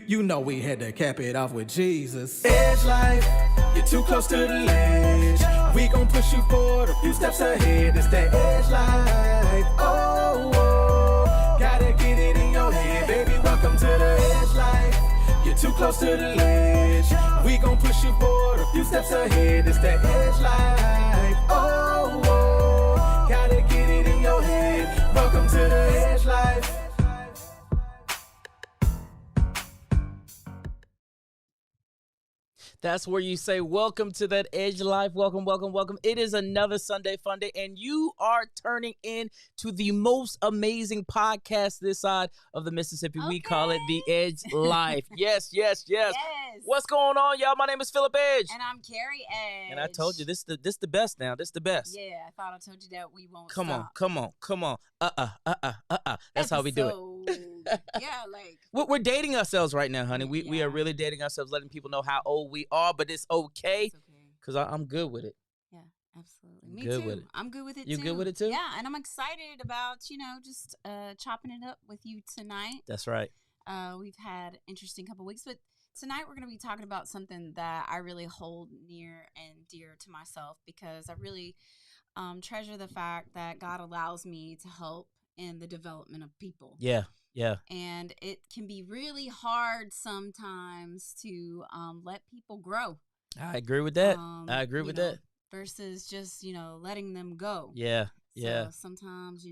You know we had to cap it off with Jesus. Edge life, you're too close to the ledge. We gon' push you forward a few steps ahead. It's that edge life. Oh, oh, gotta get it in your head, baby. Welcome to the edge life. You're too close to the ledge. We gon' push you forward a few steps ahead. It's that edge life. Oh, oh, gotta get it in your head. Welcome to the edge life. That's where you say, welcome to that edge life. Welcome, welcome, welcome. It is another Sunday Fun Day, and you are turning in to the most amazing podcast this side of the Mississippi. Okay. We call it The Edge Life. Yes. What's going on, y'all? My name is Phillip Edge. And I'm Carrie Edge. And I told you, this the best now. This the best. Yeah, I thought I told you that we won't Come stop. on. That's how we do it. Yeah, like. We're dating ourselves right now, honey. We are really dating ourselves, letting people know how old we are, but it's okay. Because I'm good with it. Yeah, absolutely. Me too. With it. I'm good with it, You good with it, too? Yeah, and I'm excited about, just chopping it up with you tonight. That's right. We've had an interesting couple weeks, but tonight we're going to be talking about something that I really hold near and dear to myself because I really treasure the fact that God allows me to help in the development of people. Yeah. And it can be really hard sometimes to let people grow. I agree with that. That. Versus just, letting them go. Yeah. So sometimes,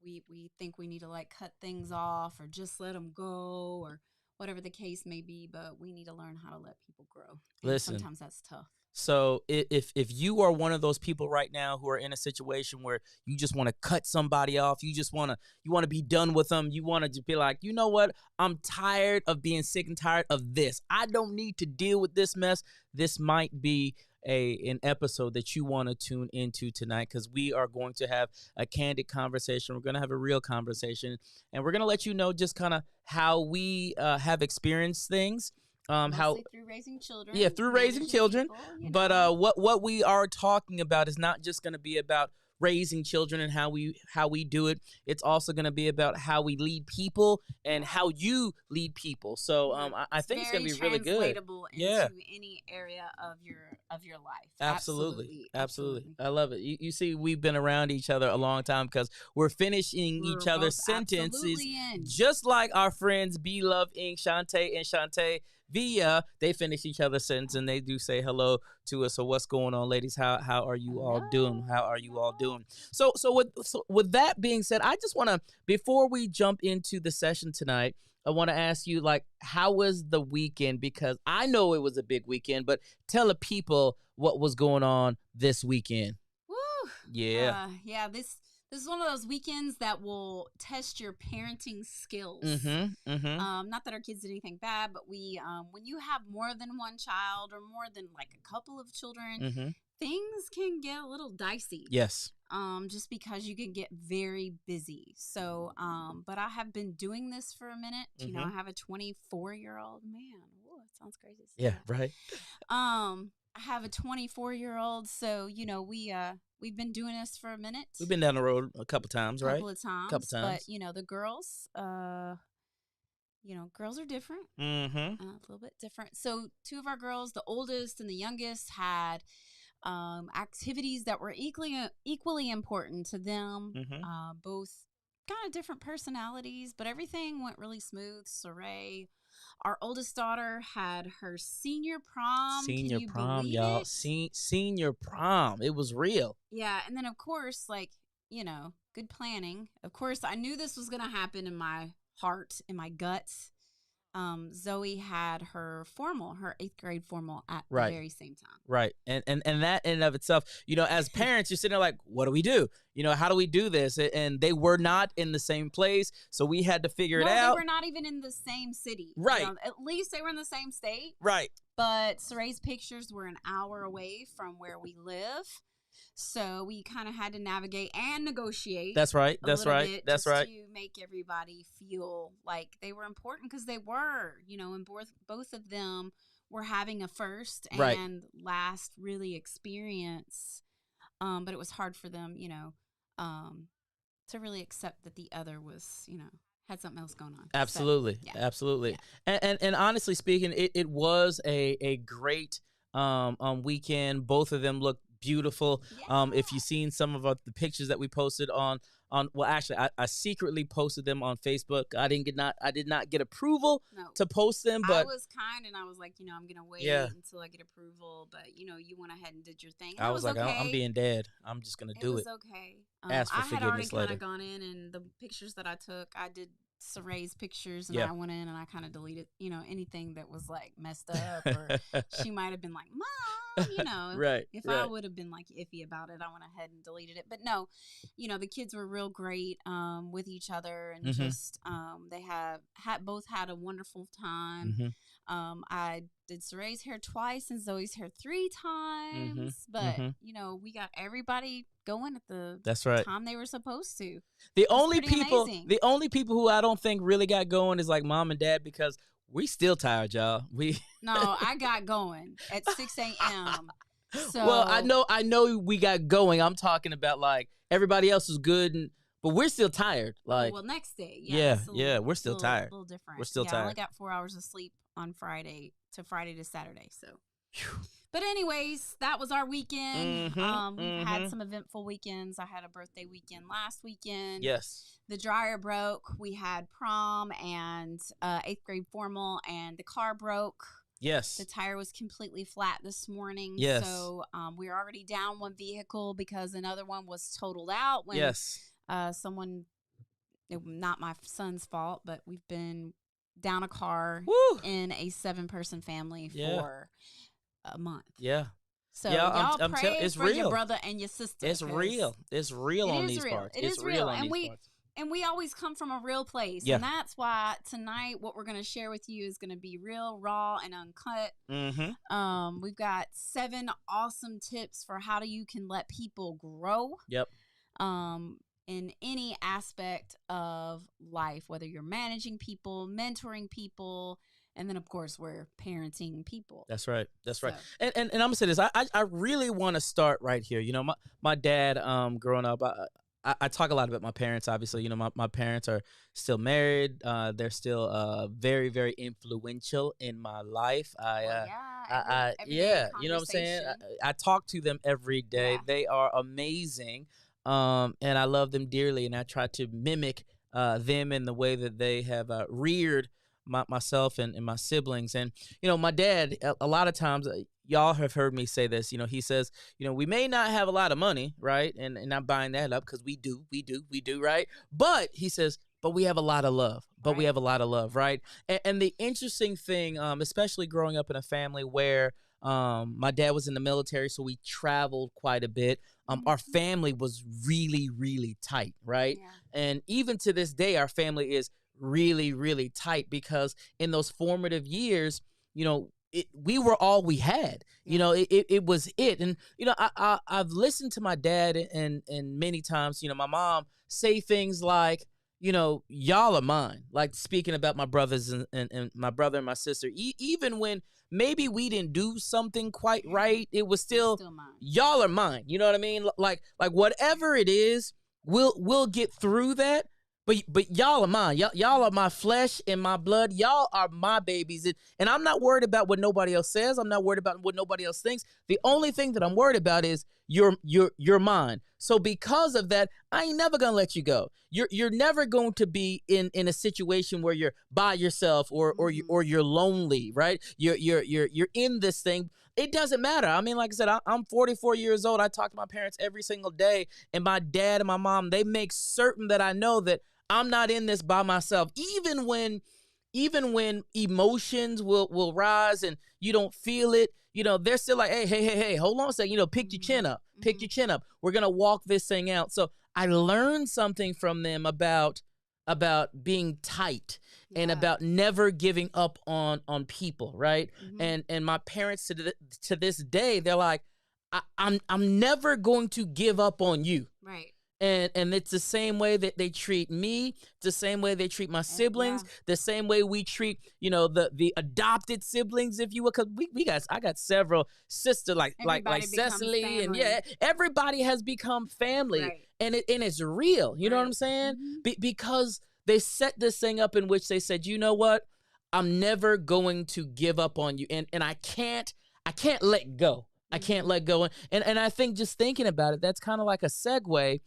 we think we need to like cut things off or just let them go or whatever the case may be, but we need to learn how to let people grow. Listen. Sometimes that's tough. So if you are one of those people right now who are in a situation where you just want to cut somebody off, you want to be done with them, you want to just be like, you know what, I'm tired of being sick and tired of this. I don't need to deal with this mess. This might be an episode that you want to tune into tonight because we are going to have a candid conversation. We're going to have a real conversation, and we're going to let you know just kind of how we have experienced things. how Mostly through raising children. yeah, through raising managing children. people, you But know. what we are talking about is not just going to be about raising children and how we do it. It's also going to be about how we lead people and how you lead people. So Yeah, I think it's going very to be really good. translatable Yeah. into any area of your life. Absolutely. Absolutely. I love it. You see, we've been around each other a long time because we're finishing We're each other's both sentences absolutely in. just like our friends Be Love Inc., Shantae and Shantae Via. They finish each other's sentence and they do say hello to us. So what's going on, ladies? How are you all doing? How are you all doing? So with that being said, I just want to, before we jump into the session tonight, I want to ask you, like, how was the weekend? Because I know it was a big weekend, but tell the people what was going on this weekend. Woo! Yeah. Yeah. This is one of those weekends that will test your parenting skills. Not that our kids did anything bad, but we when you have more than one child or more than like a couple of children, things can get a little dicey. Yes. Just because you can get very busy. So, but I have been doing this for a minute. You know, I have a 24-year-old man. Whoa, it sounds crazy. Yeah, right. I have a 24-year-old, so you know we've been doing this for a minute. We've been down the road a couple times, right? Couple of times. But you know the girls, girls are different. A little bit different. So two of our girls, the oldest and the youngest, had activities that were equally important to them. Both kind of different personalities, but everything went really smooth. Saray, our oldest daughter, had her senior prom. Senior Can you prom, believe y'all. it? Senior prom. It was real. Yeah, and then of course, like, you know, good planning. Of course, I knew this was going to happen in my heart, in my guts. Zoe had her 8th grade formal at the very same time. Right. And that in and of itself, you know, as parents, you're sitting there like, what do we do? You know, how do we do this? And they were not in the same place. So we had to figure it out. They were not even in the same city. Right. You know, at least they were in the same state. Right. But Saray's pictures were an hour away from where we live. So we kind of had to navigate and negotiate. That's right. That's right. To make everybody feel like they were important, because they were, you know, and both of them were having a first and last really experience. But it was hard for them, you know, to really accept that the other was, you know, had something else going on. Absolutely. So, Absolutely. Yeah. And honestly speaking, it was a great weekend. Both of them looked beautiful. Yeah. If you've seen some of the pictures that we posted on well, actually, I secretly posted them on Facebook. I did not get approval to post them, but I was kind, and I was like, you know, I'm gonna wait until I get approval. But you know, you went ahead and did your thing. I was like, okay. I'm being dead. I'm just gonna do it. It was okay. Ask for I had already forgiveness later. kind of gone in, and the pictures that I took, I did Saray's pictures, and Yeah. I went in and I kind of deleted, you know, anything that was like messed up, or she might have been like, Mom, you know, if I would have been like iffy about it, I went ahead and deleted it. But no, you know, the kids were real great with each other, and just they both had a wonderful time. I did Saray's hair twice and Zoe's hair 3 times, but you know, we got everybody going at the time they were supposed to. The only people who I don't think really got going is like Mom and Dad, because we still tired, y'all. No, I got going at 6 a.m. So well, I know we got going. I'm talking about like everybody else is good, but we're still tired. Like, well, next day, we're still tired. A little different. We're still tired. I only got 4 hours of sleep on Friday to Saturday. So, but anyways, that was our weekend. We've had some eventful weekends. I had a birthday weekend last weekend. Yes. The dryer broke. We had prom and 8th grade formal, and the car broke. Yes. The tire was completely flat this morning. Yes. So we were already down one vehicle because another one was totaled out when someone, not my son's fault, but we've been down a car in a 7-person family for a month. Yeah. So y'all pray for your brother and your sister. It's real. It's real on these parts. It is real. And we always come from a real place. Yeah. And that's why tonight what we're going to share with you is going to be real, raw, and uncut. We've got 7 awesome tips for how you can let people grow. Yep. In any aspect of life, whether you're managing people, mentoring people, And then, of course, we're parenting people. That's right. That's right. So- And I'm gonna say this. I really want to start right here. You know, my dad, growing up, I talk a lot about my parents. Obviously, you know, my parents are still married. They're still very, very influential in my life. Well, every Yeah, you know what I'm saying. conversation. I talk to them every day. Yeah. They are amazing, and I love them dearly. And I try to mimic them in the way that they have reared myself and my siblings. And you know, my dad, a lot of times, y'all have heard me say this. You know, he says, you know, we may not have a lot of money, right? And I'm buying that up because we do, right? But he says, but we have a lot of love. But we Right. have a lot of love, right? And the interesting thing, especially growing up in a family where my dad was in the military, so we traveled quite a bit. Our family was really, really tight, right? Yeah. And even to this day, our family is really, really tight because in those formative years, you know, we were all we had. You know, it was it. And you know, I've listened to my dad and many times, you know, my mom say things like, you know, y'all are mine. Like speaking about my brothers and my brother and my sister, even when maybe we didn't do something quite right, it was still mine. y'all are mine. You know what I mean? Like whatever it is, we'll get through that. But y'all are mine. Y'all are my flesh and my blood. Y'all are my babies. And I'm not worried about what nobody else says. I'm not worried about what nobody else thinks. The only thing that I'm worried about is you're mine. So because of that, I ain't never gonna let you go. You're never going to be in a situation where you're by yourself or you're lonely, right? You're in this thing. It doesn't matter. I mean, like I said, I'm 44 years old. I talk to my parents every single day, and my dad and my mom, they make certain that I know that I'm not in this by myself. Even when emotions will rise and you don't feel it, you know, they're still like, hey, hold on a second, you know, pick your chin up. We're gonna walk this thing out. So I learned something from them about being tight and about never giving up on people, right? And my parents to this day, they're like, I'm never going to give up on you. Right. And it's the same way that they treat me, the same way they treat my siblings, the same way we treat, you know, the adopted siblings, if you will. Because I got several sisters like Cecily, family. and everybody has become family, Right. and it's real. You know what I'm saying? Because they set this thing up in which they said, you know what, I'm never going to give up on you, and I can't let go. I can't let go. And I think just thinking about it, that's kind of like a segue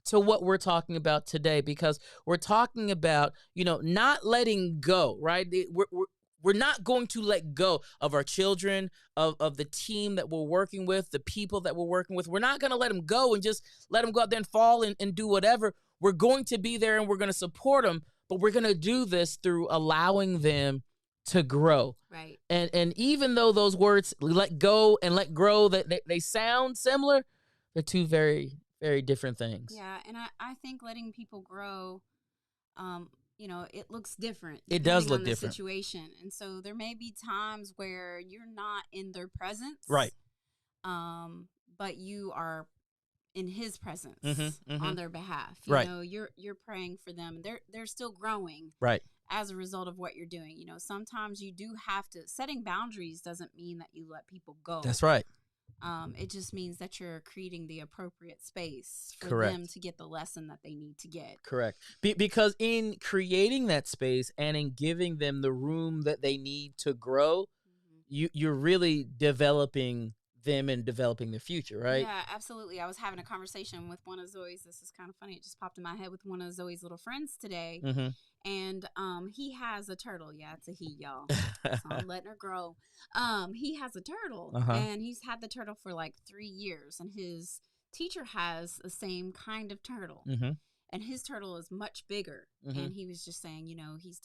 to what we're talking about today, because we're talking about, you know, not letting go, right? We're not going to let go of our children, of the team that we're working with, the people that we're working with. We're not going to let them go and just let them go out there and fall and do whatever. We're going to be there and we're going to support them, but we're going to do this through allowing them to grow. Right. And even though those words, let go and let grow, that they sound similar, they're two very, very different things. Yeah, and I think letting people grow, you know, it looks different. It does depending look on the different. situation, and so there may be times where you're not in their presence, Right. But you are in His presence Mm-hmm. on their behalf. You Right. know, you're praying for them. They're still growing. Right. As a result of what you're doing. You know, sometimes you do have to, setting boundaries doesn't mean that you let people go. That's right. It just means that you're creating the appropriate space for Correct. them to get the lesson that they need to get. Correct. Because in creating that space and in giving them the room that they need to grow, you're really developing them and developing their future, right? Yeah, absolutely. I was having a conversation with one of Zoe's. This is kind of funny. It just popped in my head with one of Zoe's little friends today. And he has a turtle. Yeah, it's a he, y'all. So I'm letting her grow. He has a turtle, and he's had the turtle for like 3 years. And his teacher has the same kind of turtle, and his turtle is much bigger. And he was just saying, you know, he's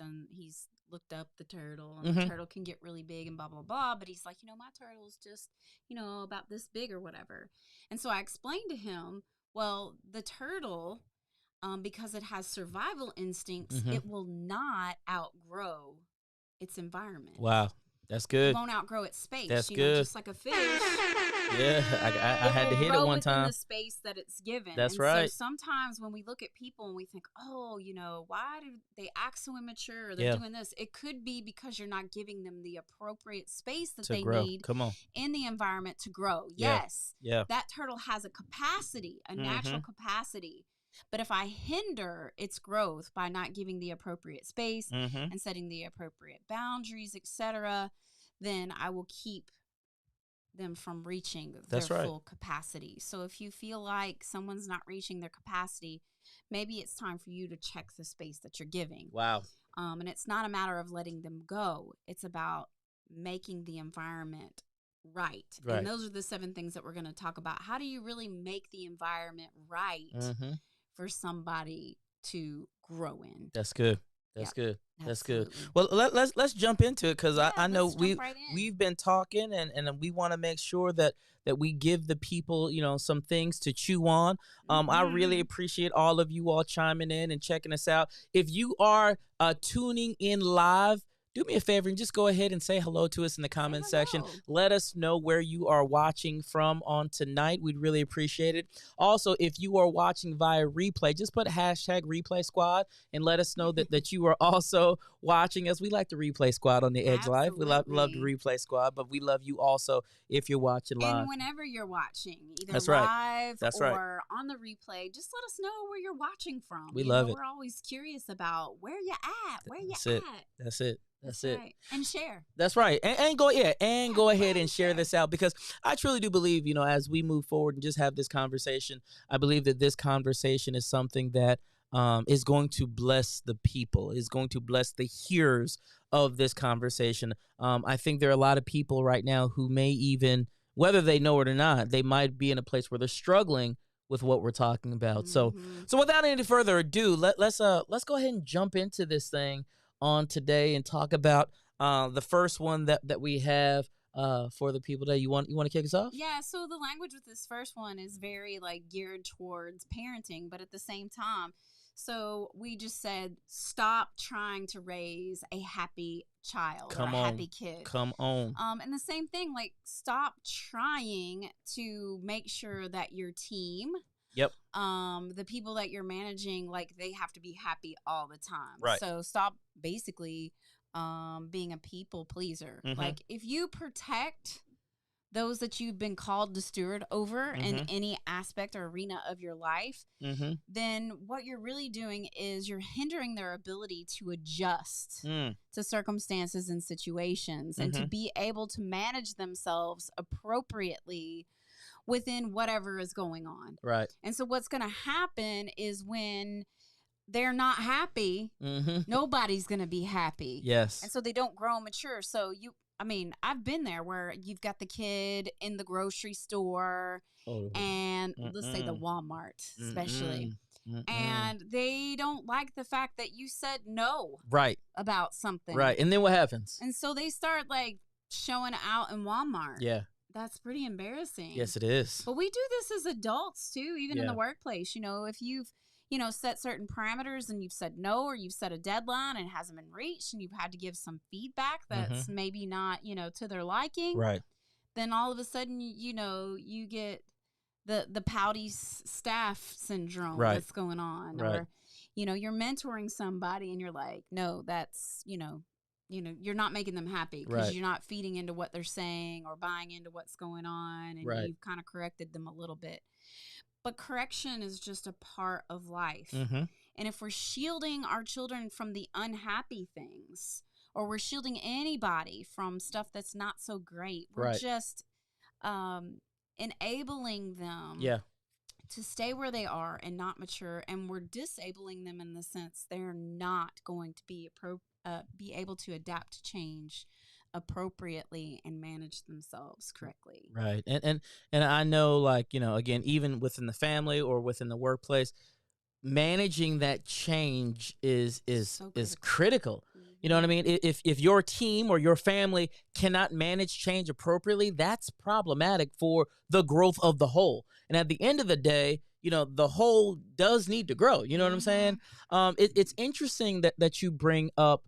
looked up the turtle, and the turtle can get really big and blah blah blah. But he's like, you know, my turtle's just, you know, about this big or whatever. And so I explained to him, well, the turtle, because it has survival instincts, it will not outgrow its environment. Wow. That's It good. won't outgrow its space. That's you good. know, just like a fish. Yeah, I had to hit it grow one within time. the space that it's given. That's and right. So sometimes when we look at people and we think, oh, why do they act so immature? Or they're doing this. It could be because you're not giving them the appropriate space that To they grow. need Come on. in the environment to grow. Yeah. Yes, Yeah. that turtle has a capacity, a natural capacity. But if I hinder its growth by not giving the appropriate space and setting the appropriate boundaries, etc., then I will keep them from reaching their full capacity. So if you feel like someone's not reaching their capacity, maybe it's time for you to check the space that you're giving. Wow. And it's not a matter of letting them go. It's about making the environment right. And those are the 7 things that we're going to talk about. How do you really make the environment right for somebody to grow in? That's good. That's good. That's Absolutely. good. Well, let's jump into it, because I know let's jump right in. we've been talking, and we want to make sure that we give the people, some things to chew on. I really appreciate all of you all chiming in and checking us out. If you are tuning in live, do me a favor and just go ahead and say hello to us in the comment section. Let us know where you are watching from on tonight. We'd really appreciate it. Also, if you are watching via replay, just put hashtag replay squad and let us know that you are also watching us. We like the replay squad on the Edge Life. We love the replay squad, but we love you also if you're watching live. And whenever you're watching, either That's live That's or on the replay, just let us know where you're watching from. We love it. We're always curious about where you at, where you That's at. it. That's it. That's it. Right. And share. That's right. And go ahead and share this out, because I truly do believe, as we move forward and just have this conversation, I believe that this conversation is something that is going to bless the people, is going to bless the hearers of this conversation. I think there are a lot of people right now who may even, whether they know it or not, they might be in a place where they're struggling with what we're talking about. So without any further ado, let's go ahead and jump into this thing on today and talk about the first one that we have for the people today. You want to kick us off? Yeah, so the language with this first one is very geared towards parenting, but at the same time, so we just said stop trying to raise a happy child or a happy kid. Come on. And the same thing, stop trying to make sure that your team, the people that you're managing, they have to be happy all the time. Right. So stop basically being a people pleaser. If you protect those that you've been called to steward over in any aspect or arena of your life, then what you're really doing is you're hindering their ability to adjust to circumstances and situations and to be able to manage themselves appropriately within whatever is going on. Right. And so what's going to happen is when they're not happy, nobody's going to be happy. Yes. And so they don't grow and mature. So I've been there where you've got the kid in the grocery store and let's say the Walmart especially. And they don't like the fact that you said no about something. Right. And then what happens? And so they start showing out in Walmart. Yeah. That's pretty embarrassing. Yes, it is. But we do this as adults too, even in the workplace. If you've set certain parameters and you've said no, or you've set a deadline and it hasn't been reached and you've had to give some feedback that's maybe not, to their liking. Right. Then all of a sudden, you get the pouty staff syndrome that's going on. Right. Or, you're mentoring somebody and you're like, no, that's, you're not making them happy because you're not feeding into what they're saying or buying into what's going on. And you've kind of corrected them a little bit. But correction is just a part of life. And if we're shielding our children from the unhappy things, or we're shielding anybody from stuff that's not so great, we're just enabling them to stay where they are and not mature. And we're disabling them in the sense they're not going to be able to adapt to change appropriately and manage themselves correctly. Right. And I know, again, even within the family or within the workplace, managing that change is critical. You know what I mean? If your team or your family cannot manage change appropriately, that's problematic for the growth of the whole. And at the end of the day, the whole does need to grow. You know what I'm saying? It's interesting that you bring up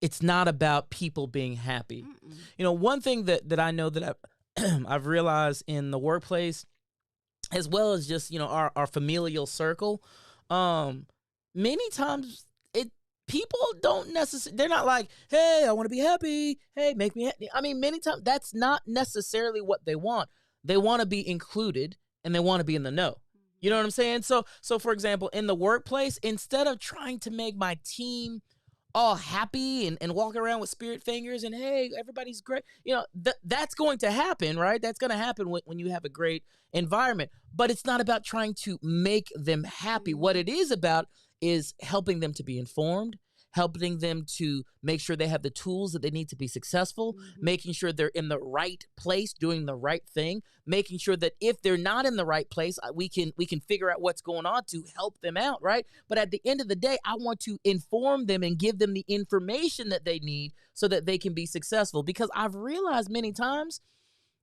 it's not about people being happy. Mm-mm. You know, one thing that I know that I've realized in the workplace, as well as just, you know, our familial circle, many times people don't necessarily, they're not like, hey, I want to be happy, hey, make me happy. I mean, many times that's not necessarily what they want. They want to be included and they want to be in the know. You know what I'm saying? So for example, in the workplace, instead of trying to make my team all happy and walk around with spirit fingers and, hey, everybody's great, you know, that's going to happen, right? That's going to happen when you have a great environment. But it's not about trying to make them happy. What it is about is helping them to be informed, helping them to make sure they have the tools that they need to be successful, making sure they're in the right place, doing the right thing, making sure that if they're not in the right place, we can figure out what's going on to help them out, right? But at the end of the day, I want to inform them and give them the information that they need so that they can be successful. Because I've realized many times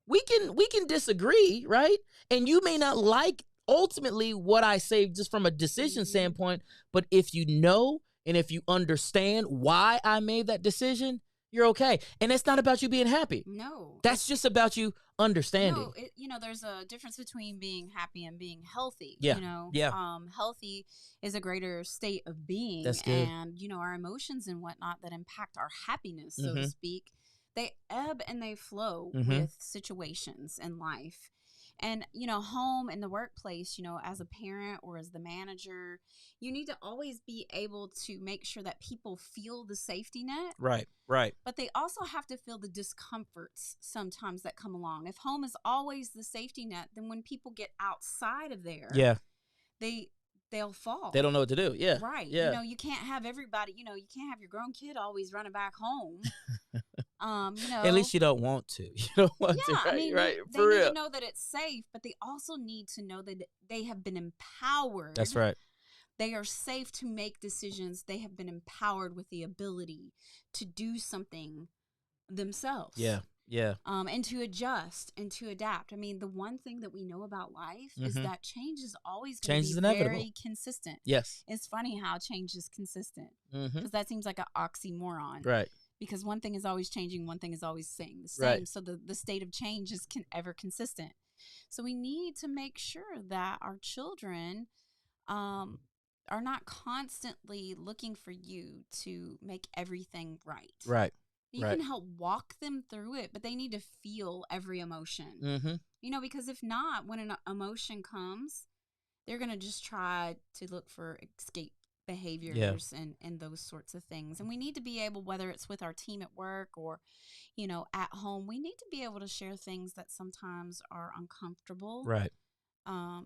we can disagree, right? And you may not like ultimately what I say just from a decision standpoint, but if you know and if you understand why I made that decision, you're okay. And it's not about you being happy. No. That's just about you understanding. No, you know, there's a difference between being happy and being healthy. Yeah. You know, Yeah. Healthy is a greater state of being. That's good. And, you know, our emotions and whatnot that impact our happiness, so to speak, they ebb and they flow with situations in life. And, you know, home and the workplace, you know, as a parent or as the manager, you need to always be able to make sure that people feel the safety net. Right. But they also have to feel the discomforts sometimes that come along. If home is always the safety net, then when people get outside of there, they'll fall. They don't know what to do. Yeah. Right. Yeah. You know, you can't have everybody, you know, you can't have your grown kid always running back home. You know, at least you don't want to. You don't want to. Right. I mean, right. They For need real. to know that it's safe, but they also need to know that they have been empowered. That's right. They are safe to make decisions. They have been empowered with the ability to do something themselves. Yeah. Yeah. And to adjust and to adapt. I mean, the one thing that we know about life is that change is always going to be very consistent. Yes. It's funny how change is consistent because that seems like an oxymoron. Right. Because one thing is always changing, one thing is always staying the same. Right. So the state of change is ever consistent. So we need to make sure that our children are not constantly looking for you to make everything right. Right. You can help walk them through it, but they need to feel every emotion. You know, because if not, when an emotion comes, they're going to just try to look for escape behaviors and those sorts of things. And we need to be able, whether it's with our team at work or, you know, at home, we need to be able to share things that sometimes are uncomfortable, Right.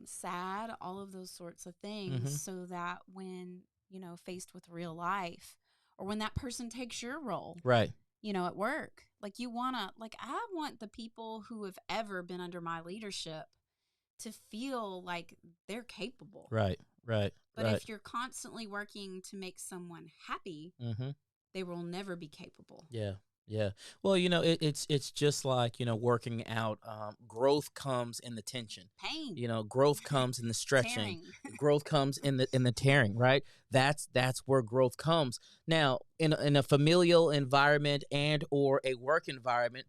sad, all of those sorts of things, so that when, you know, faced with real life or when that person takes your role, right, you know, at work, like I want the people who have ever been under my leadership to feel like they're capable. Right. But if you're constantly working to make someone happy, they will never be capable. Yeah. Yeah. Well, you know, it's just like, you know, working out. Growth comes in the tension. Pain. You know, growth comes in the stretching. Tearing. Growth comes in the tearing, right? That's where growth comes. Now, in a familial environment and or a work environment,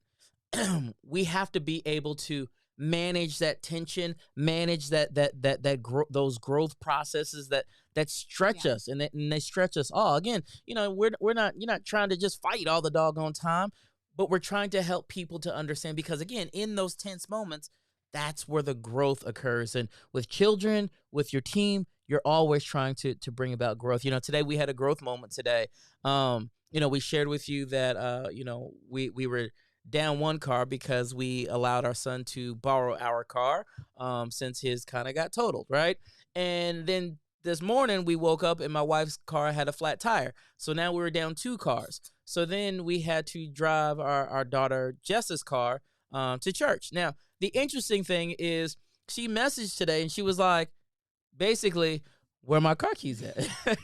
we have to be able to manage that tension, manage those growth processes that stretch us and they stretch us all. Again, you know, you're not trying to just fight all the doggone time, but we're trying to help people to understand, because again, in those tense moments, that's where the growth occurs. And with children, with your team, you're always trying to bring about growth. You know, today we had a growth moment today. You know, we shared with you that you know, we were down one car because we allowed our son to borrow our car since his kind of got totaled, right? And then this morning we woke up and my wife's car had a flat tire. So now we were down 2 cars. So then we had to drive our daughter Jess's car to church. Now, the interesting thing is she messaged today and she was like, basically, where my car keys at?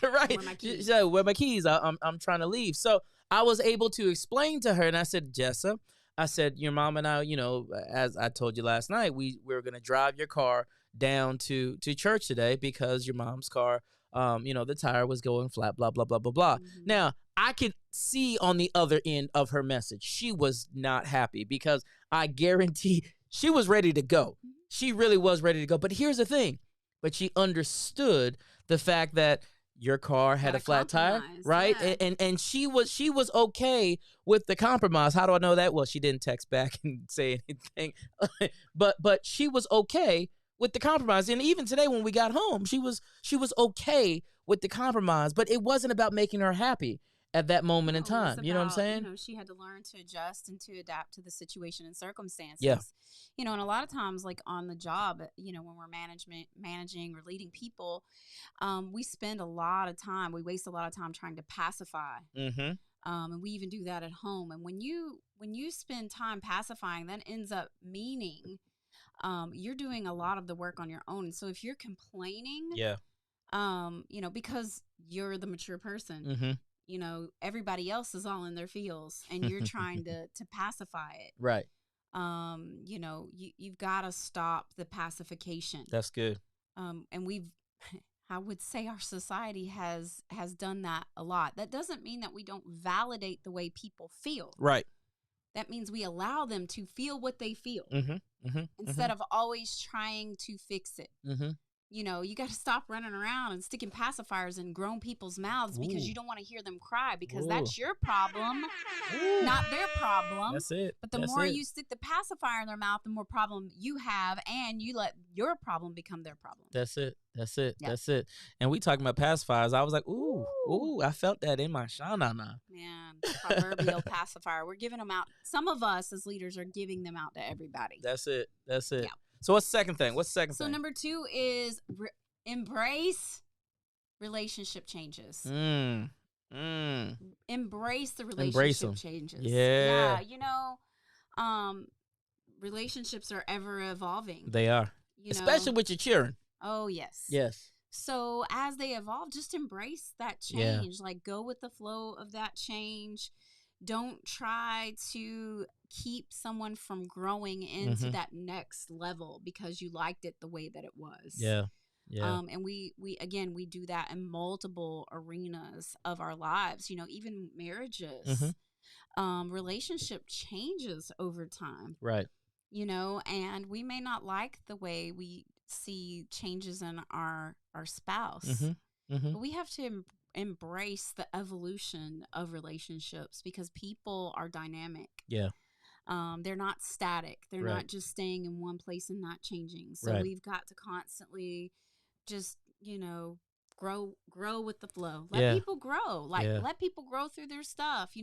Right? Where my keys? So, where my keys? I'm trying to leave. So I was able to explain to her, and I said, Jessa, I said, your mom and I, you know, as I told you last night, we were going to drive your car down to church today because your mom's car The tire was going flat, blah, blah, blah, blah, blah. Mhm. Now, I could see on the other end of her message, she was not happy because I guarantee she was ready to go. Mhm. She really was ready to go. But here's the thing. But she understood the fact that your car had Gotta a flat tire, compromise, right? yeah. And she was okay with the compromise. How do I know that? Well, she didn't text back and say anything. but she was okay with the compromise. And even today when we got home, she was okay with the compromise, but it wasn't about making her happy at that moment in No, it was time. You know what I'm about, saying? she had to learn to adjust and to adapt to the situation and circumstances. Yeah. And a lot of times, like on the job, when we're managing or leading people, we spend a lot of time, we waste a lot of time trying to pacify. Mm-hmm. And we even do that at home. And when you spend time pacifying, that ends up meaning you're doing a lot of the work on your own. So if you're complaining, Yeah. because you're the mature person, Mm-hmm. Everybody else is all in their feels and you're trying to pacify it. Right. You've got to stop the pacification. That's good. And I would say our society has done that a lot. That doesn't mean that we don't validate the way people feel. Right. That means we allow them to feel what they feel Mm-hmm. Mm-hmm. instead of always trying to fix it. Mm-hmm. You got to stop running around and sticking pacifiers in grown people's mouths because Ooh. you don't want to hear them cry because Ooh. that's your problem, Ooh. not their problem. That's it. But the That's more it. you stick the pacifier in their mouth, the more problem you have, and you let your problem become their problem. That's it. That's it. Yeah. That's it. And we talking about pacifiers. I was like, ooh, I felt that in my shanana. Man, proverbial pacifier. We're giving them out. Some of us as leaders are giving them out to everybody. That's it. That's it. Yeah. So what's the second thing? So number 2 is embrace relationship changes. Embrace the relationship changes. Yeah. Relationships are ever evolving. They are. Especially with your children. Oh, yes. Yes. So as they evolve, just embrace that change. Like, go with the flow of that change. Don't try to keep someone from growing into that next level because you liked it the way that it was. Yeah. Yeah. And we do that in multiple arenas of our lives, even marriages. Relationship changes over time. Right. And we may not like the way we see changes in our spouse, but we have to embrace the evolution of relationships because people are dynamic. Yeah. They're not static. They're Right. not just staying in one place and not changing. So Right. we've got to constantly just, grow with the flow. Let people grow. Let people grow through their stuff.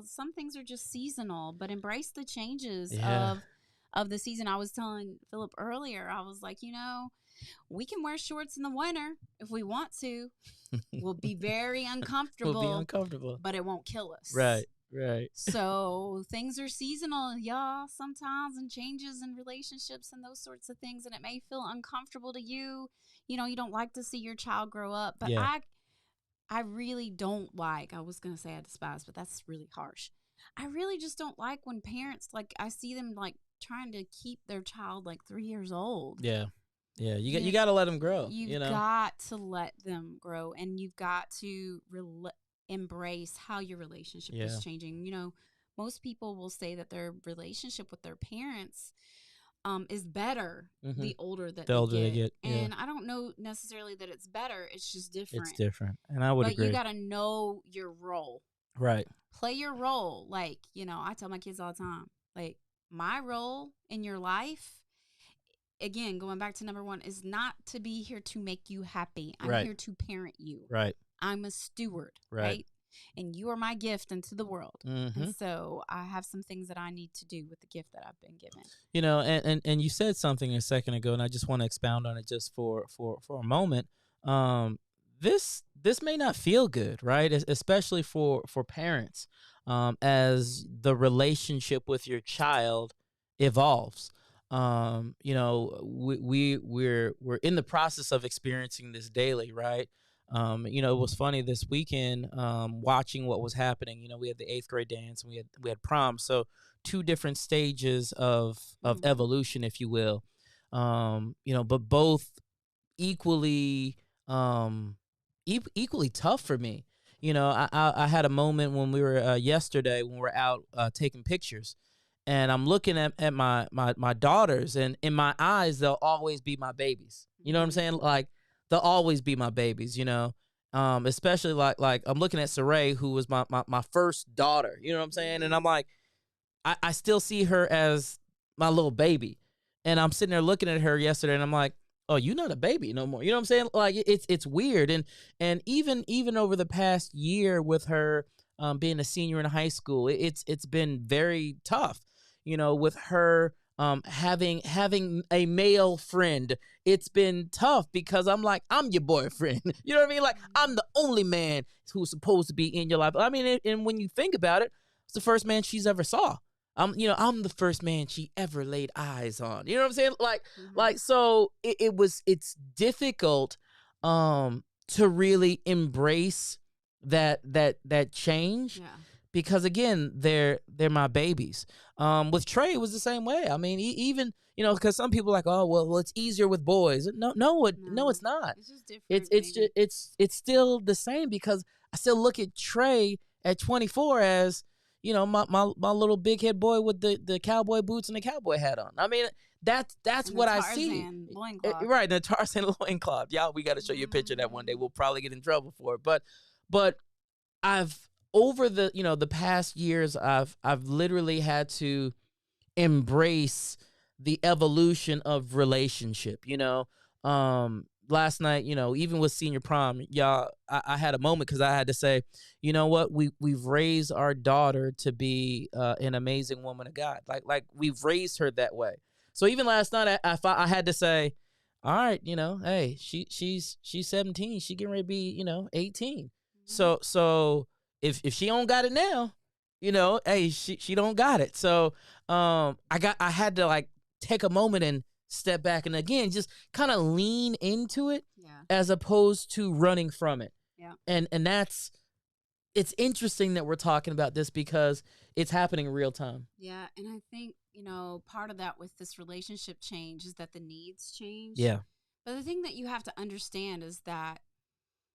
Some things are just seasonal, but embrace the changes of the season. I was telling Philip earlier, I was like, we can wear shorts in the winter if we want to. We'll be very uncomfortable. But it won't kill us. Right. Right. So things are seasonal, y'all, sometimes, and changes in relationships and those sorts of things. And it may feel uncomfortable to you. You don't like to see your child grow up. But I really don't like, I was going to say I despise, but that's really harsh. I really just don't like when parents, I see them trying to keep their child 3 years old. Yeah. Yeah. You got to let them grow. You've got to let them grow, and you've got to embrace how your relationship is changing. Most people will say that their relationship with their parents is better the older that they get. And I don't know necessarily that it's better. It's just different. It's different. And I would agree. But you got to know your role. Right. Play your role. I tell my kids all the time, my role in your life, again, going back to number 1, is not to be here to make you happy. I'm here to parent you. Right. I'm a steward, right? And you are my gift into the world. And so I have some things that I need to do with the gift that I've been given. And you said something a second ago, and I just want to expound on it just for a moment. This may not feel good, right? Especially for parents, as the relationship with your child evolves. We're in the process of experiencing this daily, right? It was funny this weekend, watching what was happening. We had the 8th grade dance and we had prom. So 2 different stages of evolution, if you will. But both equally equally tough for me. You know, I had a moment when we were yesterday when we were out taking pictures, and I'm looking at my daughters, and in my eyes they'll always be my babies. You know what I'm saying? Like they'll always be my babies. You know, especially like I'm looking at Saray, who was my first daughter. You know what I'm saying? And I'm like, I still see her as my little baby, and I'm sitting there looking at her yesterday, and I'm like, oh, you're not a baby no more. You know what I'm saying? Like it's weird, and even over the past year with her being a senior in high school, it's been very tough. You know, with her having a male friend, it's been tough because I'm like, I'm your boyfriend. You know what I mean? Like I'm the only man who's supposed to be in your life. I mean, and when you think about it, it's the first man she's ever saw. I'm the first man she ever laid eyes on. You know what I'm saying? Like, so it's difficult, to really embrace that change. Yeah. Because again, they're my babies. With Trey, it was the same way. I mean, even, because some people are like, oh, well, it's easier with boys. No, it's not. It's just different. It's still the same, because I still look at Trey at 24 as, my little big head boy with the cowboy boots and the cowboy hat on. I mean, that's what I see. Right, the Tarzan loincloth. Y'all, we got to show you a picture of that one day. We'll probably get in trouble for it. But I've, over the past years, I've literally had to embrace the evolution of relationship. Last night, even with senior prom, y'all, I had a moment because I had to say, you know what, we've raised our daughter to be an amazing woman of God. Like we've raised her that way. So even last night, I had to say, all right, hey, she's 17, she getting ready to be 18. So if she don't got it now, hey, she don't got it. So I had to like take a moment and step back, and again, just kind of lean into it, as opposed to running from it. Yeah. And it's interesting that we're talking about this because it's happening in real time. Yeah. And I think, part of that with this relationship change is that the needs change. Yeah. But the thing that you have to understand is that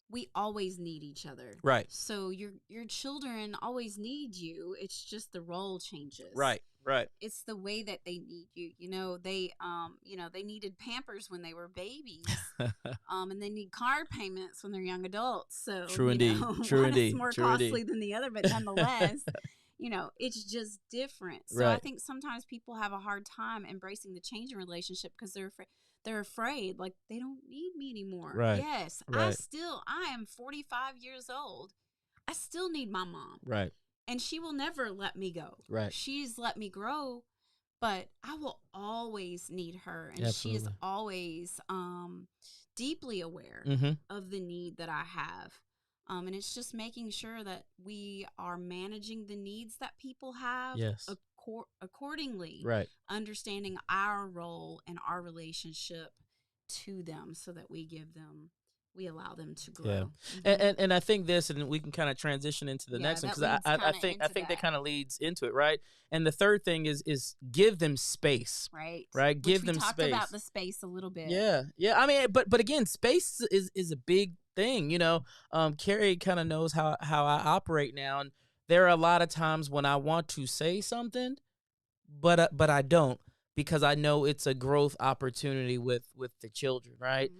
we always need each other. Right. So your children always need you. It's just the role changes. Right. It's the way that they need you. They they needed Pampers when they were babies. And they need car payments when they're young adults. So True indeed. One is more costly than the other, but nonetheless, it's just different. So I think sometimes people have a hard time embracing the change in relationship because they're afraid, like they don't need me anymore. Right. Yes, right. I am 45 years old. I still need my mom. Right. And she will never let me go. Right. She's let me grow, but I will always need her. And Absolutely. she is always deeply aware of the need that I have. And it's just making sure that we are managing the needs that people have accordingly. Right. Understanding our role and our relationship to them so that we allow them to grow. Yeah. And I think this, and we can kind of transition into the next one, because I think that kind of leads into it, right? And the third thing is give them space. Right. Give them space. We talked about the space a little bit. Yeah. I mean, but again, space is a big thing. Carrie kind of knows how I operate now, and there are a lot of times when I want to say something, but I don't, because I know it's a growth opportunity with the children, right?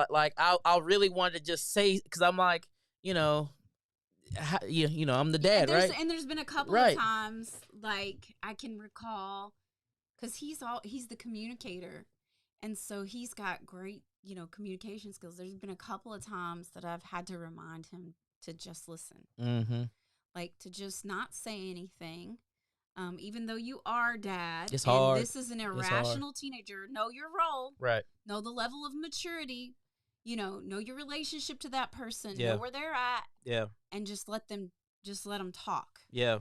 Like I'll really want to just say, because I'm like, I'm the dad, right? And there's been a couple of times, like I can recall, because he's the communicator, and so he's got great communication skills. There's been a couple of times that I've had to remind him to just listen, like to just not say anything. Even though you are dad, it's hard. This is an irrational teenager. Know your role. Right. Know the level of maturity. Know your relationship to that person. Yeah. Know where they're at. Yeah. And just let them talk. Yeah.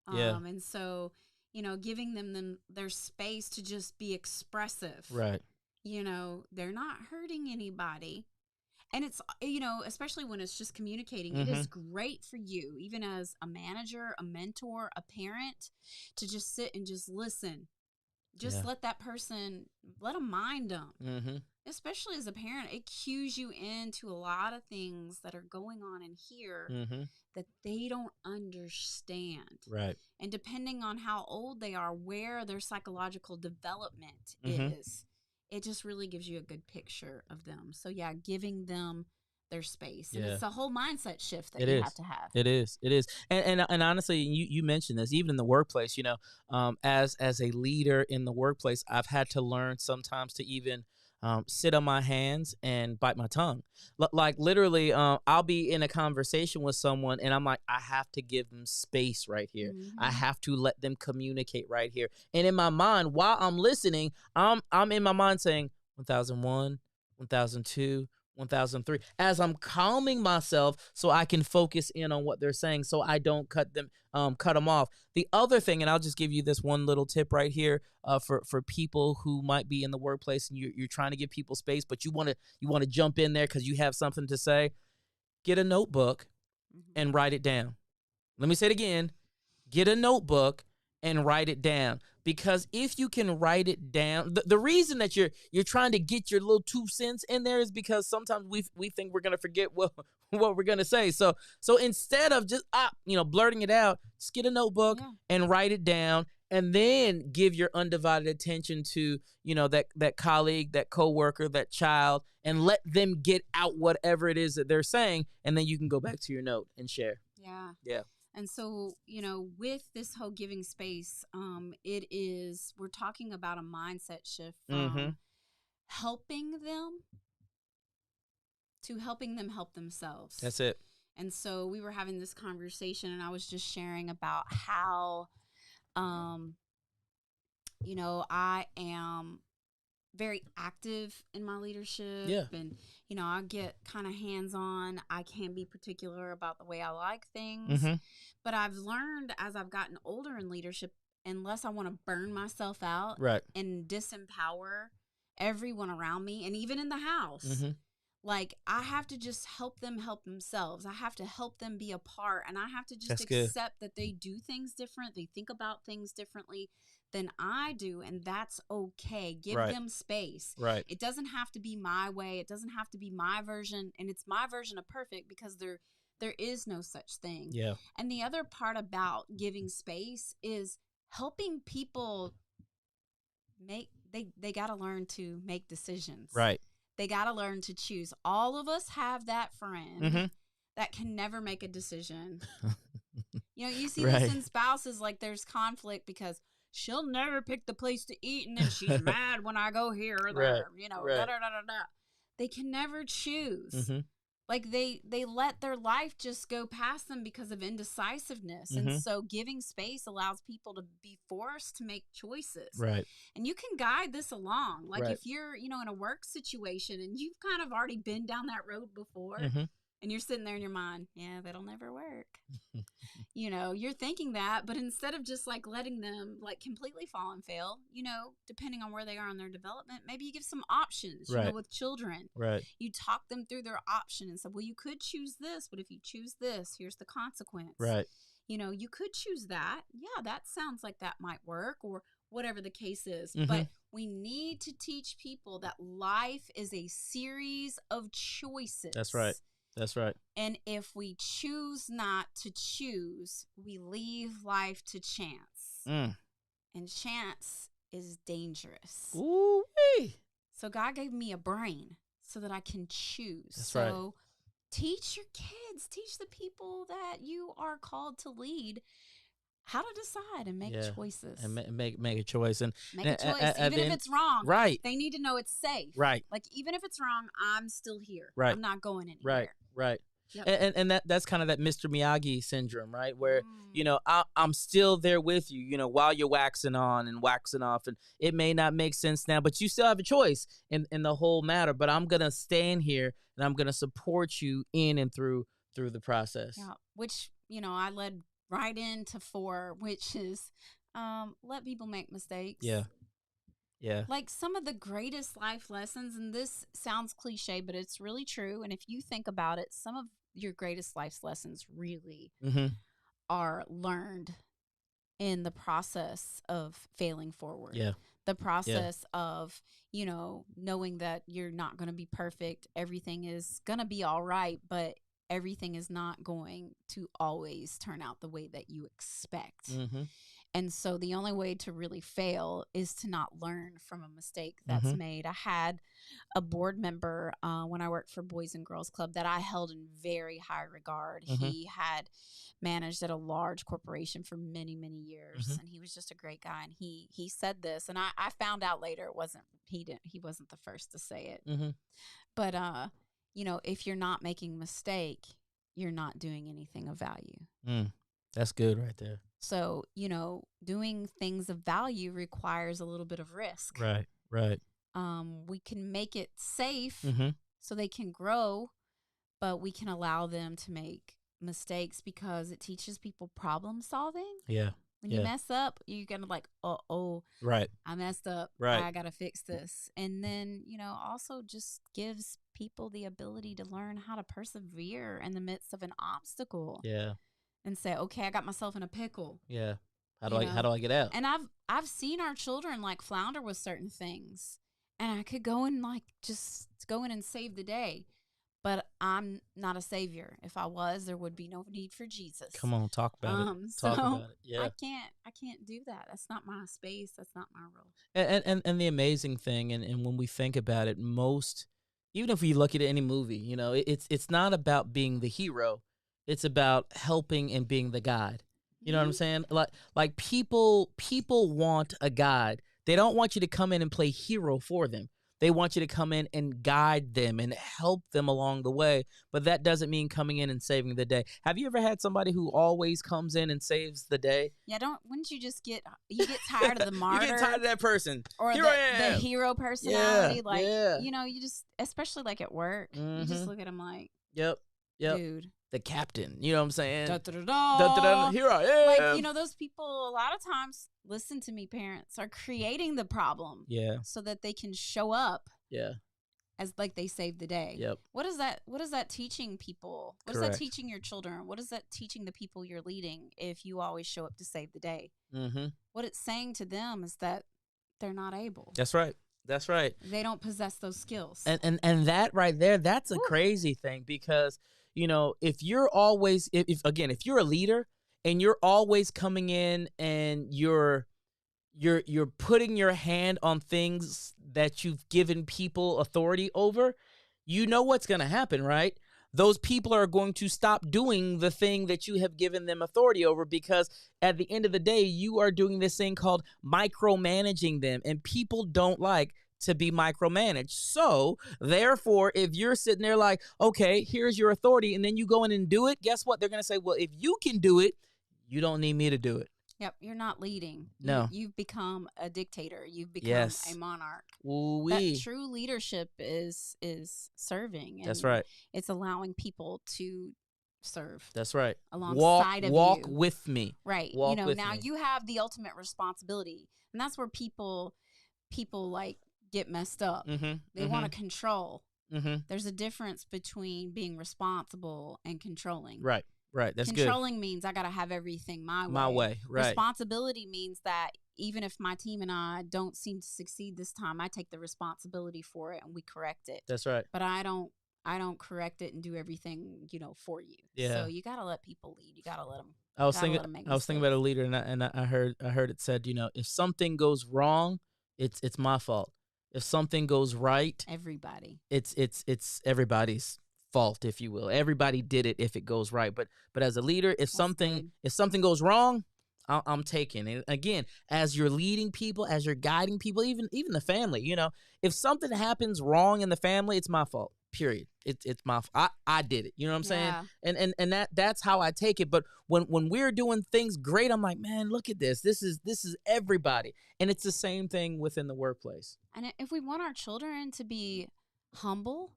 And so, giving them their space to just be expressive. Right. They're not hurting anybody. And it's, especially when it's just communicating, it is great for you, even as a manager, a mentor, a parent, to just sit and just listen Just let that person, let them mind them. Especially as a parent, it cues you into a lot of things that are going on in here that they don't understand. Right. And depending on how old they are, where their psychological development is, it just really gives you a good picture of them. So yeah, giving them their space. And it's a whole mindset shift that you have to have. It is. And honestly, you mentioned this, even in the workplace, as a leader in the workplace, I've had to learn sometimes to even sit on my hands and bite my tongue. Like literally, I'll be in a conversation with someone and I'm like, I have to give them space right here. I have to let them communicate right here. And in my mind, while I'm listening, I'm in my mind saying 1001, 1002, 1003, as I'm calming myself so I can focus in on what they're saying so I don't cut them off. The other thing, and I'll just give you this one little tip right here for people who might be in the workplace and you're trying to give people space, but you want to jump in there because you have something to say. Get a notebook and write it down. Let me say it again. Get a notebook and write it down. Because if you can write it down, the reason that you're trying to get your little 2 cents in there is because sometimes we think we're gonna forget what we're gonna say. So instead of just blurting it out, just get a notebook and write it down, and then give your undivided attention to that colleague, that coworker, that child, and let them get out whatever it is that they're saying, and then you can go back to your note and share. Yeah. And so, with this whole giving space, we're talking about a mindset shift from helping them to helping them help themselves. That's it. And so we were having this conversation and I was just sharing about how, I am very active in my leadership. And, I get kind of hands-on. I can be particular about the way I like things. But I've learned as I've gotten older in leadership, unless I want to burn myself out and disempower everyone around me, and even in the house, like I have to just help them help themselves. I have to help them be a part, and I have to just accept that they do things different. They think about things differently than I do, and that's okay. Give them space. It doesn't have to be my way. It doesn't have to be my version, and it's my version of perfect because there is no such thing. And the other part about giving space is helping people they got to learn to make decisions. They got to learn to choose. All of us have that friend that can never make a decision. You see this in spouses, like there's conflict because she'll never pick the place to eat, and then she's mad when I go here or there, They can never choose. Like they let their life just go past them because of indecisiveness. And so giving space allows people to be forced to make choices. And you can guide this along. Like if you're, in a work situation and you've kind of already been down that road before, and you're sitting there in your mind, that'll never work. You're thinking that, but instead of just like letting them like completely fall and fail, depending on where they are in their development, maybe you give some options, with children. You talk them through their option and say, well, you could choose this, but if you choose this, here's the consequence. You could choose that. Yeah, that sounds like that might work, or whatever the case is. But we need to teach people that life is a series of choices. That's right. And if we choose not to choose, we leave life to chance. And chance is dangerous. Ooh-wee. So God gave me a brain so that I can choose. That's right. So teach your kids, teach the people that you are called to lead how to decide and make choices. And make a choice. And make a choice. Even if it's wrong. They need to know it's safe. Like, even if it's wrong, I'm still here. I'm not going anywhere. Yep. And that's kind of that Mr. Miyagi syndrome, right? Where, I'm still there with you, while you're waxing on and waxing off. And it may not make sense now, but you still have a choice in the whole matter. But I'm going to stand here and I'm going to support you in and through the process. Yeah. Which, I led right into 4, which is let people make mistakes. Yeah. Like some of the greatest life lessons, and this sounds cliche, but it's really true. And if you think about it, some of your greatest life lessons really are learned in the process of failing forward. Yeah. The process of, you know, knowing that you're not going to be perfect. Everything is going to be all right, but everything is not going to always turn out the way that you expect. Mm-hmm. And so the only way to really fail is to not learn from a mistake that's made. I had a board member when I worked for Boys and Girls Club that I held in very high regard. He had managed at a large corporation for many, many years, and he was just a great guy. And he said this, and I found out later he wasn't the first to say it. But you know, if you're not making a mistake, you're not doing anything of value. That's good right there. So, you know, doing things of value requires a little bit of risk. Right. We can make it safe so they can grow, but we can allow them to make mistakes because it teaches people problem solving. Yeah. When you mess up, you're going to like, right. I messed up. Right. I got to fix this. And then, you know, also just gives people the ability to learn how to persevere in the midst of an obstacle. Yeah. And say, okay, I got myself in a pickle. Yeah. How do I get out? And I've seen our children like flounder with certain things. And I could go and like just go in and save the day. But I'm not a savior. If I was, there would be no need for Jesus. Come on, talk about it. Talk about it. Yeah. I can't do that. That's not my space. That's not my role. And the amazing thing, and when we think about it, even if we look at any movie, you know, it's not about being the hero. It's about helping and being the guide. You know what I'm saying? Like people want a guide. They don't want you to come in and play hero for them. They want you to come in and guide them and help them along the way. But that doesn't mean coming in and saving the day. Have you ever had somebody who always comes in and saves the day? Yeah, wouldn't you just get tired of the martyr? You get tired of that person. Or the hero personality. Yeah, you know, you just, especially like at work, you just look at them like, Yep. dude. The captain, you know what I'm saying? Da, da, da, da. Here I am. Like, you know, those people a lot of times, listen to me, parents, are creating the problem. Yeah. So that they can show up. Yeah. As like they saved the day. Yep. What is that teaching people? What is that teaching your children? What is that teaching the people you're leading if you always show up to save the day? What it's saying to them is that they're not able. That's right. That's right. They don't possess those skills. And that right there, that's a crazy thing because, you know, if you're always, if you're a leader and you're always coming in and you're putting your hand on things that you've given people authority over, you know what's going to happen, right? Those people are going to stop doing the thing that you have given them authority over because at the end of the day, you are doing this thing called micromanaging them, and people don't like to be micromanaged. So therefore, if you're sitting there like, okay, here's your authority, and then you go in and do it, guess what? They're going to say, well, if you can do it, you don't need me to do it. Yep, you're not leading. No. You've become a dictator. You've become a monarch. Ooh-wee. That true leadership is serving. And that's right. It's allowing people to serve. That's right. Alongside of you. Walk with me. Right. Walk you know, with now me. you have the ultimate responsibility. And that's where people like get messed up. They want to control. There's a difference between being responsible and controlling. Right. That's Controlling means I got to have everything my way. My way, right. Responsibility means that even if my team and I don't seem to succeed this time, I take the responsibility for it and we correct it. That's right. But I don't correct it and do everything, you know, for you. Yeah. So you got to let people lead. You got to let them. I was thinking about a leader, and I heard it said, you know, if something goes wrong, it's my fault. If something goes right, it's everybody's fault, if you will. Everybody did it if it goes right. But as a leader, if something goes wrong, I'm taking it. Again, as you're leading people, as you're guiding people, even the family, you know, if something happens wrong in the family, it's my fault. Period. It's my fault. I did it. You know what I'm saying? And that's how I take it. But when we're doing things great, I'm like, man, look at this. This is everybody. And it's the same thing within the workplace. And if we want our children to be humble,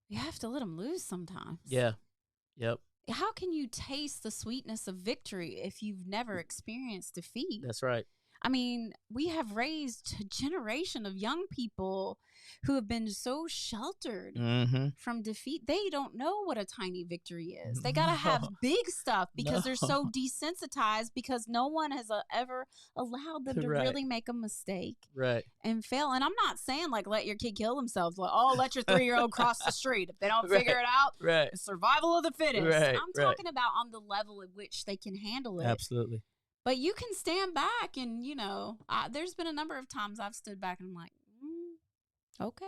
we have to let them lose sometimes. Yeah. Yep. How can you taste the sweetness of victory if you've never experienced defeat? That's right. I mean, we have raised a generation of young people who have been so sheltered from defeat. They don't know what a tiny victory is. They got to have big stuff because they're so desensitized because no one has ever allowed them to really make a mistake and fail. And I'm not saying like let your kid kill themselves. Like, oh, let your 3-year-old cross the street. If they don't figure it out, it's survival of the fittest. I'm talking about on the level at which they can handle it. Absolutely. But you can stand back and, there's been a number of times I've stood back and I'm like, okay.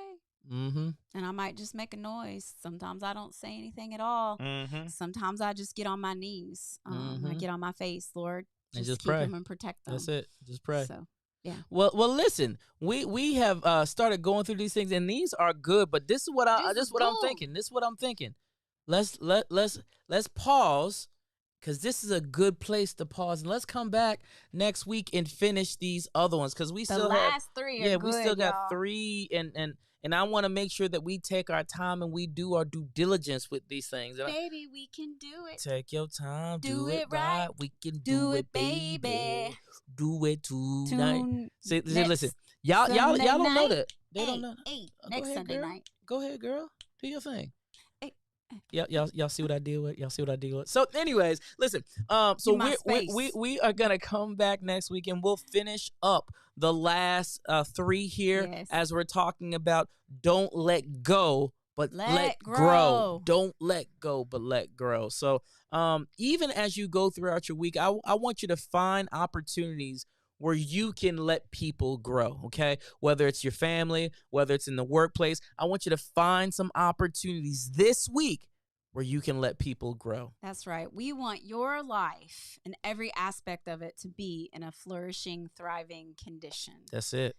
And I might just make a noise. Sometimes I don't say anything at all. Sometimes I just get on my knees. I get on my face, Lord. Just keep pray. them and protect them. That's it. Just pray. So, yeah. Well, listen. We have started going through these things, and these are good. But this is what I'm thinking. This is what I'm thinking. Let's pause. Because this is a good place to pause. And let's come back next week and finish these other ones. Because we still have... last 3 are good, we still got y'all. 3. And I want to make sure that we take our time and we do our due diligence with these things. Baby, we can do it. Take your time. Do it right. We can do it, baby. Do it tonight. See, listen. Y'all don't know that. They don't know. Next Sunday night. Go ahead, girl. Do your thing. Y'all see what I deal with? So, anyways, listen. So we are gonna come back next week and we'll finish up the last 3 here as we're talking about don't let go, but let grow. Don't let go, but let grow. So, even as you go throughout your week, I want you to find opportunities where you can let people grow, okay? Whether it's your family, whether it's in the workplace, I want you to find some opportunities this week where you can let people grow. That's right. We want your life and every aspect of it to be in a flourishing, thriving condition. That's it.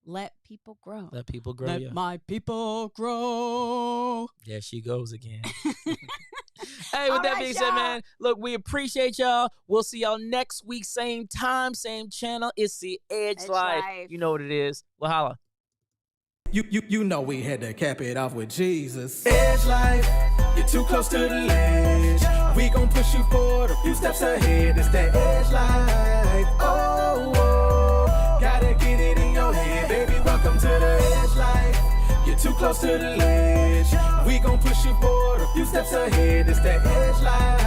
Let people grow. Let people grow. Let my people grow. There she goes again. Hey, with that being said, man, look, we appreciate y'all. We'll see y'all next week. Same time, same channel. It's the Edge Life. You know what it is. Well, holla. You know we had to cap it off with Jesus. Edge life, you're too close to the ledge. We gon' push you forward a few steps ahead. It's that edge life. Oh, gotta get it in your head, baby. Welcome to the edge life. You're too close to the ledge. We gon' push you forward a few steps ahead. It's that edge life.